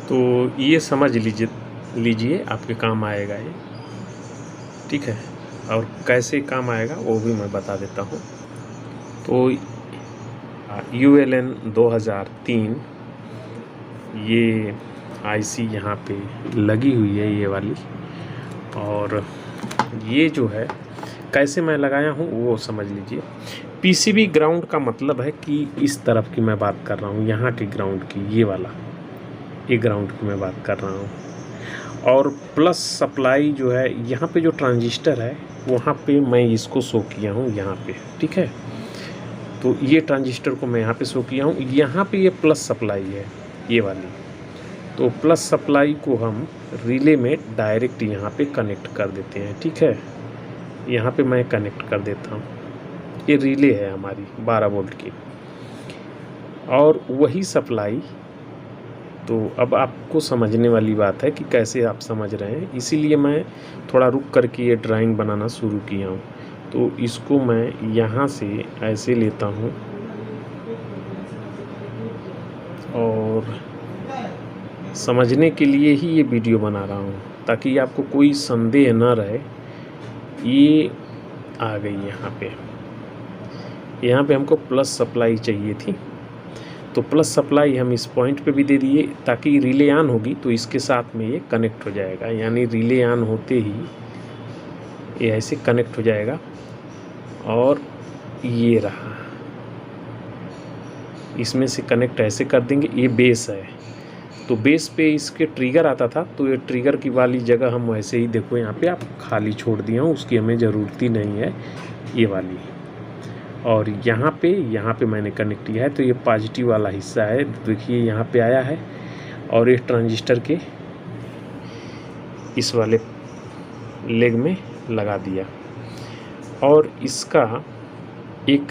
तो ये समझ लीजिए आपके काम आएगा ये, ठीक है। और कैसे काम आएगा वो भी मैं बता देता हूँ। तो ULN 2003 ये IC यहाँ पे लगी हुई है ये वाली, और ये जो है कैसे मैं लगाया हूँ वो समझ लीजिए। PCB ग्राउंड का मतलब है कि इस तरफ की मैं बात कर रहा हूँ, यहाँ के ग्राउंड की, ये वाला ये ग्राउंड की मैं बात कर रहा हूँ। और प्लस सप्लाई जो है यहाँ पे जो ट्रांजिस्टर है वहाँ पे मैं इसको शो किया हूँ यहाँ पे, ठीक है। तो ये ट्रांजिस्टर को मैं यहाँ पे शो किया हूँ, यहाँ पे ये प्लस सप्लाई है ये वाली। तो प्लस सप्लाई को हम रिले में डायरेक्ट यहाँ पे कनेक्ट कर देते हैं, ठीक है। यहाँ पे मैं कनेक्ट कर देता हूँ, ये रिले है हमारी 12 वोल्ट की, और वही सप्लाई। तो अब आपको समझने वाली बात है कि कैसे आप समझ रहे हैं, इसीलिए मैं थोड़ा रुक करके ये ड्राइंग बनाना शुरू किया हूँ। तो इसको मैं यहाँ से ऐसे लेता हूँ और समझने के लिए ही ये वीडियो बना रहा हूँ, ताकि आपको कोई संदेह न रहे। ये आ गई यहाँ पे हमको प्लस सप्लाई चाहिए थी, तो प्लस सप्लाई हम इस पॉइंट पे भी दे दिए, ताकि रिले ऑन होगी तो इसके साथ में ये कनेक्ट हो जाएगा। यानी रिले ऑन होते ही ये ऐसे कनेक्ट हो जाएगा। और ये रहा, इसमें से कनेक्ट ऐसे कर देंगे। ये बेस है, तो बेस पे इसके ट्रिगर आता था, तो ये ट्रिगर की वाली जगह हम वैसे ही, देखो यहाँ पे आप खाली छोड़ दिया हूँ, उसकी हमें ज़रूरत ही नहीं है ये वाली। और यहाँ पे मैंने कनेक्ट किया है, तो ये पॉजिटिव वाला हिस्सा है, देखिए यहाँ पे आया है। और ये ट्रांजिस्टर के इस वाले लेग में लगा दिया। और इसका एक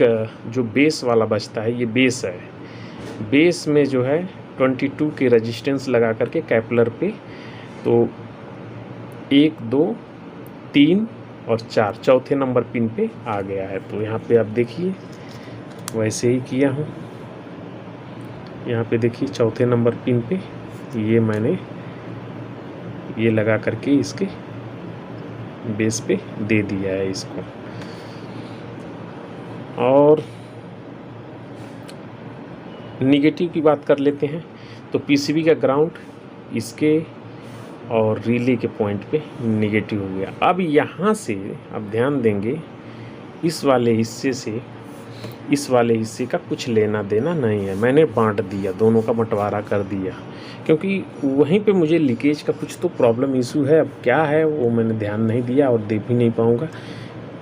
जो बेस वाला बचता है, ये बेस है। बेस में जो है 22 के रेजिस्टेंस लगा करके कैपलर पे, तो 1 2 3 और 4 चौथे नंबर पिन पे आ गया है। तो यहाँ पे आप देखिए वैसे ही किया हूँ, यहाँ पे देखिए चौथे नंबर पिन पे ये मैंने ये लगा करके इसके बेस पे दे दिया है इसको। और निगेटिव की बात कर लेते हैं, तो PCB का ग्राउंड इसके और रिले के पॉइंट पे निगेटिव हो गया। अब यहाँ से आप ध्यान देंगे, इस वाले हिस्से से इस वाले हिस्से का कुछ लेना देना नहीं है, मैंने बांट दिया, दोनों का बंटवारा कर दिया, क्योंकि वहीं पे मुझे लीकेज का कुछ तो प्रॉब्लम इशू है। अब क्या है वो मैंने ध्यान नहीं दिया और दे भी नहीं पाऊँगा,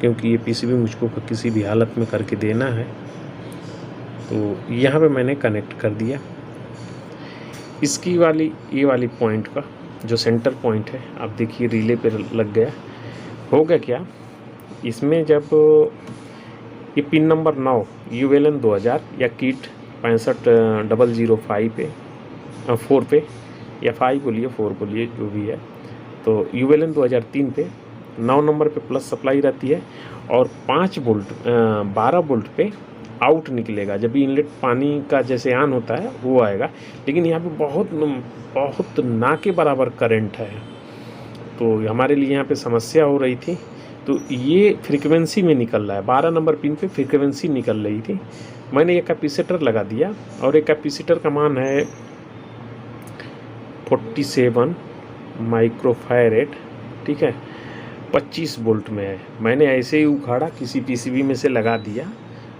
क्योंकि ये PCB मुझको किसी भी हालत में करके देना है। तो यहाँ पे मैंने कनेक्ट कर दिया इसकी वाली, ये वाली पॉइंट का जो सेंटर पॉइंट है, आप देखिए रिले पे लग गया। हो गया क्या, इसमें जब ये पिन नंबर 9 ULN 2000 या किट 65005 पे 4 पे, या 5 बोलिए 4 बोलिए जो भी है, तो ULN 2003 पे 9 नंबर पे प्लस सप्लाई रहती है, और 5 वोल्ट 12 वोल्ट पे आउट निकलेगा। जब भी इनलेट पानी का जैसे ऑन होता है वो आएगा, लेकिन यहाँ पे बहुत ना के बराबर करंट है, तो हमारे लिए यहाँ पे समस्या हो रही थी। तो ये फ्रीक्वेंसी में निकल रहा है, 12 नंबर पिन पे फ्रीक्वेंसी निकल रही थी। मैंने एक कैपेसिटर लगा दिया, और एक कैपेसिटर का मान है 47 माइक्रोफैरेड, ठीक है, 25 वोल्ट में है। मैंने ऐसे ही उखाड़ा, किसी PCB में से लगा दिया,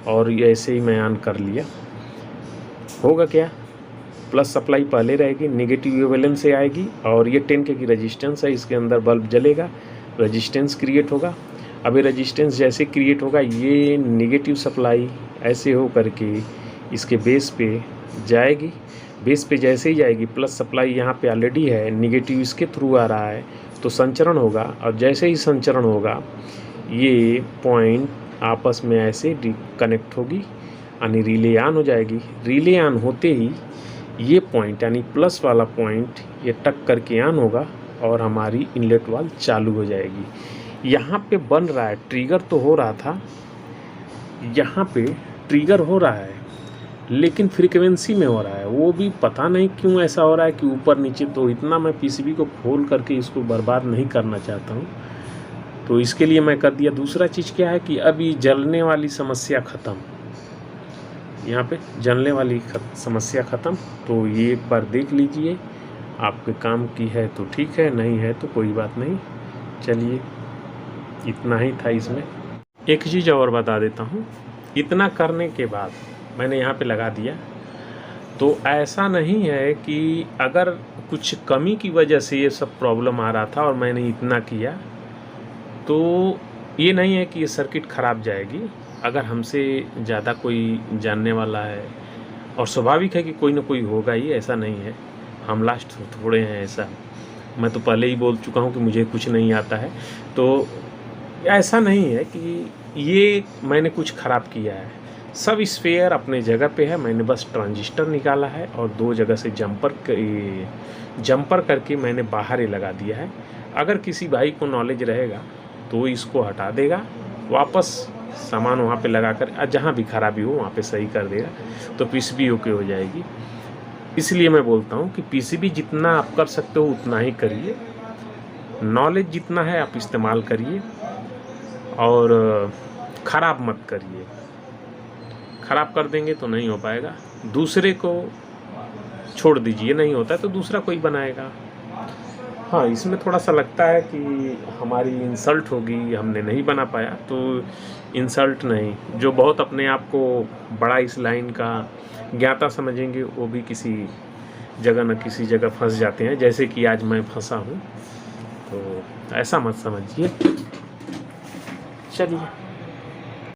और ये ऐसे ही मैं ऑन कर लिया। होगा क्या, प्लस सप्लाई पहले रहेगी, नेगेटिव ULN से आएगी, और ये 10 के की रेजिस्टेंस है, इसके अंदर बल्ब जलेगा, रेजिस्टेंस क्रिएट होगा। अब ये रेजिस्टेंस जैसे क्रिएट होगा, ये नेगेटिव सप्लाई ऐसे हो करके इसके बेस पे जाएगी। बेस पे जैसे ही जाएगी, प्लस सप्लाई यहाँ पे ऑलरेडी है, नेगेटिव इसके थ्रू आ रहा है, तो संचरण होगा। और जैसे ही संचरण होगा, ये पॉइंट आपस में ऐसे कनेक्ट होगी, यानी रिले ऑन हो जाएगी। रिले ऑन होते ही ये पॉइंट यानी प्लस वाला पॉइंट ये टक करके ऑन होगा, और हमारी इनलेट वाल चालू हो जाएगी। यहाँ पे बन रहा है, ट्रिगर तो हो रहा था, यहाँ पे ट्रिगर हो रहा है, लेकिन फ्रीक्वेंसी में हो रहा है, वो भी पता नहीं क्यों ऐसा हो रहा है कि ऊपर नीचे। तो इतना मैं पीसीबी को खोल करके इसको बर्बाद नहीं करना चाहता हूँ, तो इसके लिए मैं कर दिया। दूसरा चीज़ क्या है कि अभी जलने वाली समस्या ख़त्म, यहाँ पे जलने वाली समस्या ख़त्म। तो ये एक बार देख लीजिए, आपके काम की है तो ठीक है, नहीं है तो कोई बात नहीं। चलिए, इतना ही था इसमें। एक चीज़ और बता देता हूँ, इतना करने के बाद मैंने यहाँ पे लगा दिया, तो ऐसा नहीं है कि अगर कुछ कमी की वजह से ये सब प्रॉब्लम आ रहा था और मैंने इतना किया, तो ये नहीं है कि ये सर्किट ख़राब जाएगी। अगर हमसे ज़्यादा कोई जानने वाला है, और स्वाभाविक है कि कोई ना कोई होगा ही, ऐसा नहीं है, हम लास्ट थोड़े हैं ऐसा। मैं तो पहले ही बोल चुका हूँ कि मुझे कुछ नहीं आता है, तो ऐसा नहीं है कि ये मैंने कुछ ख़राब किया है। सब स्पेयर अपने जगह पे है, मैंने बस ट्रांजिस्टर निकाला है और 2 जगह से जंपर करके मैंने बाहर ही लगा दिया है। अगर किसी भाई को नॉलेज रहेगा तो इसको हटा देगा, वापस सामान वहाँ पे लगा कर जहाँ भी खराबी हो वहाँ पे सही कर देगा, तो पीसीबी ओके हो जाएगी। इसलिए मैं बोलता हूँ कि पीसीबी जितना आप कर सकते हो उतना ही करिए, नॉलेज जितना है आप इस्तेमाल करिए, और ख़राब मत करिए। ख़राब कर देंगे तो नहीं हो पाएगा, दूसरे को छोड़ दीजिए, नहीं होता है तो दूसरा कोई बनाएगा। हाँ, इसमें थोड़ा सा लगता है कि हमारी इंसल्ट होगी, हमने नहीं बना पाया, तो इंसल्ट नहीं, जो बहुत अपने आप को बड़ा इस लाइन का ज्ञाता समझेंगे वो भी किसी जगह न किसी जगह फंस जाते हैं, जैसे कि आज मैं फंसा हूँ। तो ऐसा मत समझिए। चलिए।